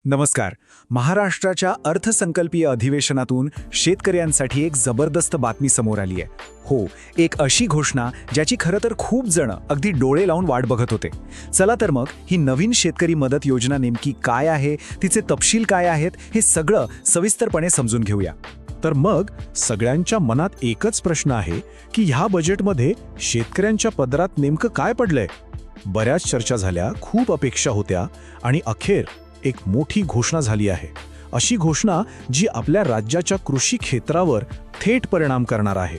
नमस्कार. महाराष्ट्राच्या अर्थसंकल्पीय अधिवेशनातून शेतकऱ्यांसाठी एक जबरदस्त बातमी समोर आली आहे. हो, एक अशी घोषणा ज्याची खरं तर खूप जण अगदी डोळे लावून वाट बघत होते. चला तर मग ही नवीन शेतकरी मदत योजना नेमकी काय आहे, तिचे तपशील काय आहेत, हे सगळं सविस्तरपणे समजून घेऊया. तर मग सगळ्यांच्या मनात एकच प्रश्न आहे की ह्या बजेटमध्ये शेतकऱ्यांच्या पदरात नेमकं काय पडलंय. बऱ्याच चर्चा झाल्या, खूप अपेक्षा होत्या आणि अखेर एक मोठी घोषणा झाली आहे. अशी घोषणा जी आपल्या राज्याच्या कृषी क्षेत्रावर थेट परिणाम करणार आहे.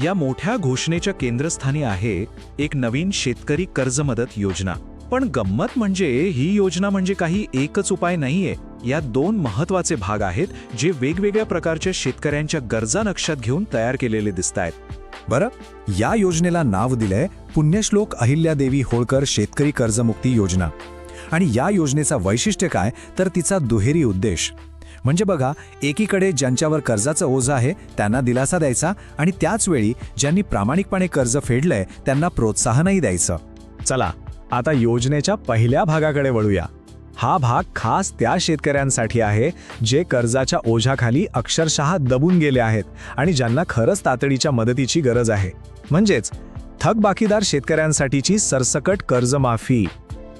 या मोठ्या घोषणेच्या केंद्रस्थानी आहे एक नवीन शेतकरी कर्जमदत योजना. पण गंमत म्हणजे ही योजना म्हणजे काही एकच उपाय नाहीये. यात दोन महत्वाचे भाग आहेत जे वेगवेगळ्या प्रकारच्या शेतकऱ्यांच्या गरजा लक्षात घेऊन तयार केलेले दिसतायत. बरं, या योजनेला नाव दिलंय पुण्यश्लोक अहिल्यादेवी होळकर शेतकरी कर्जमुक्ती योजना. आणि या योजनेचा वैशिष्ट्य काय तर तिचा दुहेरी उद्देश. म्हणजे बघा, एकीकडे ज्यांच्यावर कर्जाचं ओझं आहे त्यांना दिलासा द्यायचा आणि त्याच वेळी ज्यांनी प्रामाणिकपणे कर्ज फेडलंय त्यांना प्रोत्साहनही द्यायचं. चला आता योजनेच्या पहिल्या भागाकडे वळूया. हा भाग खास त्या शेतकऱ्यांसाठी आहे जे कर्जाच्या ओझ्याखाली अक्षरशः दबून गेले आहेत आणि ज्यांना खरंच तातडीच्या मदतीची गरज आहे. म्हणजेच थकबाकीदार शेतकऱ्यांसाठीची सरसकट कर्जमाफी.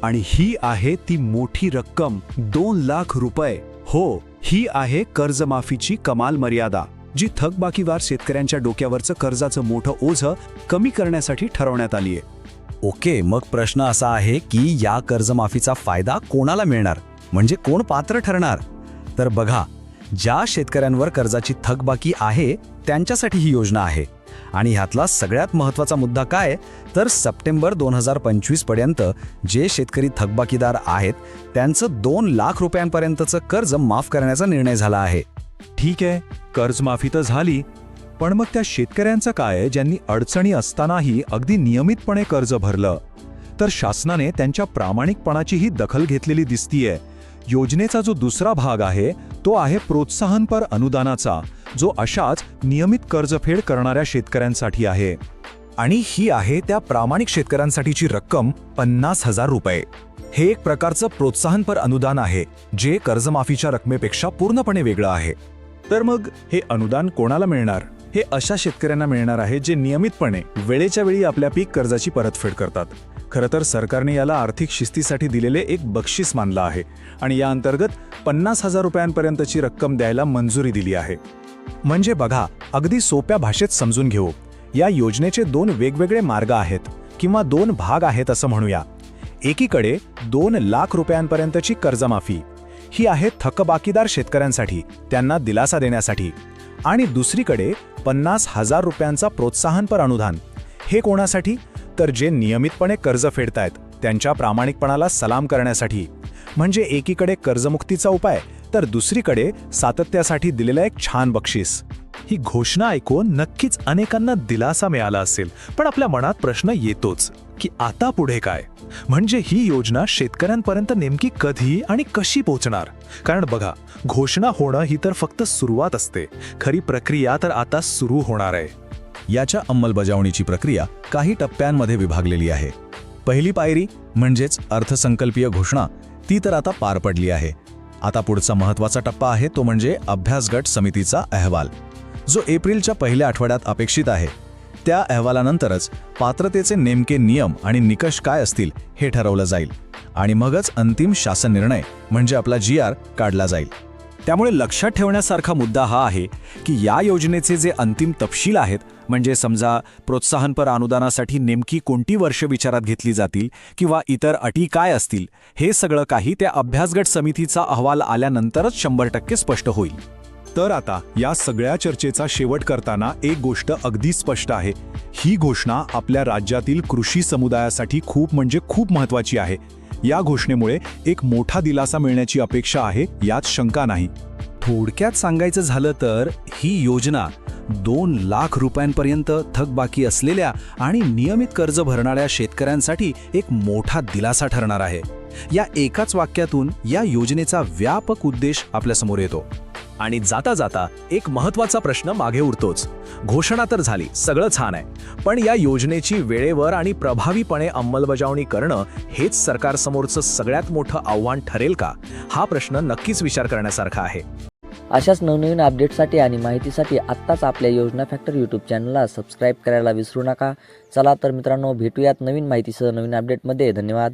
आणि ही आहे ती मोठी रक्कम, 2 लाख रुपये. हो, ही आहे कर्जमाफीची कमाल मर्यादा, जी थकबाकीदार शेतकऱ्यांच्या डोक्यावरचं कर्जाचं मोठं ओझं कमी करण्यासाठी ठरवण्यात आली आहे. ओके, मग प्रश्न असा आहे की या कर्जमाफीचा फायदा कोणाला मिळणार, म्हणजे कोण पात्र ठरणार. तर बघा, ज्या शेतकऱ्यांवर कर्जाची थकबाकी आहे त्यांच्यासाठी ही योजना आहे. आणि ह्यातला सगळ्यात महत्त्वाचा मुद्दा काय तर सप्टेंबर 2025 पर्यंत जे शेतकरी थकबाकीदार आहेत त्यांचं 2 लाख रुपयांपर्यंतचं कर्ज माफ करण्याचा निर्णय झाला आहे. ठीक आहे, कर्जमाफी तर झाली, पण मग त्या शेतकऱ्यांचं काय ज्यांनी अडचणी असतानाही अगदी नियमितपणे कर्ज भरलं? तर शासनाने त्यांच्या प्रामाणिकपणाचीही दखल घेतलेली दिसतीये. योजनेचा जो दुसरा भाग आहे तो आहे प्रोत्साहनपर अनुदानाचा, जो अशाच नियमित कर्जफेड करणाऱ्या शेतकऱ्यांसाठी आहे. आणि ही आहे त्या प्रामाणिक शेतकऱ्यांसाठीची रक्कम 50,000 रुपये. हे एक प्रकारचं प्रोत्साहनपर अनुदान आहे जे कर्जमाफीच्या रकमेपेक्षा पूर्णपणे वेगळं आहे. तर मग हे अनुदान कोणाला मिळणार? हे अशा शेतकऱ्यांना मिळणार आहे जे नियमितपणे वेळेच्या वेळी आपल्या पीक कर्जाची परतफेड करतात. खरं तर सरकारने याला आर्थिक शिस्तीसाठी दिलेले एक बक्षीस मानलं आहे आणि या अंतर्गत 50,000 रुपयांपर्यंतची रक्कम द्यायला मंजुरी दिली आहे. म्हणजे बघा, अगदी सोप्या भाषेत समजून घेऊ, या योजनेचे 2 वेगवेगळे मार्ग आहेत किंवा 2 भाग आहेत असं म्हणूया. एकीकडे 2 लाख रुपयांपर्यंतची कर्जमाफी, ही आहे थकबाकीदार शेतकऱ्यांसाठी, त्यांना दिलासा देण्यासाठी. आणि दुसरीकडे 50,000 रुपयांचा प्रोत्साहनपर अनुदान. हे कोणासाठी तर जे नियमितपणे कर्ज फेडतायत त्यांच्या प्रामाणिकपणाला सलाम करण्यासाठी. म्हणजे एकीकडे कर्जमुक्तीचा उपाय तर दुसरीकडे सातत्यासाठी दिलेलं एक छान बक्षीस. ही घोषणा ऐकून नक्कीच अनेकांना दिलासा मिळाला असेल, पण आपल्या मनात प्रश्न येतोच की आता पुढे काय? म्हणजे ही योजना शेतकऱ्यांपर्यंत नेमकी कधी आणि कशी पोहोचणार? कारण बघा, घोषणा होणं ही तर फक्त सुरुवात असते, खरी प्रक्रिया तर आता सुरू होणार आहे. याच्या अंमलबजावणीची प्रक्रिया काही टप्प्यांमध्ये विभागलेली आहे. पहिली पायरी म्हणजेच अर्थसंकल्पीय घोषणा, ती तर आता पार पडली आहे. आता पुढचा महत्त्वाचा टप्पा आहे तो म्हणजे अभ्यास गट समितीचा अहवाल, जो एप्रिलच्या पहिल्या आठवड्यात अपेक्षित आहे. त्या अहवालानंतरच पात्रतेचे नेमके नियम आणि निकष काय असतील हे ठरवलं जाईल आणि मगच अंतिम शासन निर्णय म्हणजे आपला GR काढला जाईल. त्यामुळे लक्षात ठेवण्यासारखा मुद्दा हा आहे की या योजनेचे जे अंतिम तपशील आहेत, म्हणजे समजा प्रोत्साहनपर अनुदानासाठी नेमकी कोणती वर्ष विचारात घेतली जातील किंवा इतर अटी काय असतील, हे सगळं काही त्या अभ्यासगट समितीचा अहवाल आल्यानंतरच 100% स्पष्ट होईल. तर आता या सगळ्या चर्चेचा शेवट करताना एक गोष्ट अगदी स्पष्ट आहे. ही घोषणा आपल्या राज्यातील कृषी समुदायासाठी खूप म्हणजे खूप महत्त्वाची आहे. या घोषणेमुळे एक मोठा दिलासा मिळण्याची अपेक्षा आहे, यात शंका नाही. थोडक्यात सांगायचं झालं तर ही योजना 2 लाख रुपयांपर्यंत थकबाकी असलेल्या आणि नियमित कर्ज भरणाऱ्या शेतकऱ्यांसाठी एक मोठा दिलासा ठरणार आहे. या एकाच वाक्यातून या योजनेचा व्यापक उद्देश आपल्यासमोर येतो. आणि जाता जाता एक महत्वाचा प्रश्न मागे उरतोच. घोषणा तर झाली, सगळं छान आहे, पण या योजनेची वेळेवर आणि प्रभावीपणे अंमलबजावणी करणं हेच सरकारसमोरचं सगळ्यात मोठं आव्हान ठरेल का? हा प्रश्न नक्कीच विचार करण्यासारखा आहे. अशाच नवनवीन अपडेटसाठी आणि माहितीसाठी आत्ताच आपल्या योजना फॅक्टर यूट्यूब चॅनलला सबस्क्राईब करायला विसरू नका. चला तर मित्रांनो, भेटूयात नवीन माहितीसह नवीन अपडेटमध्ये. धन्यवाद.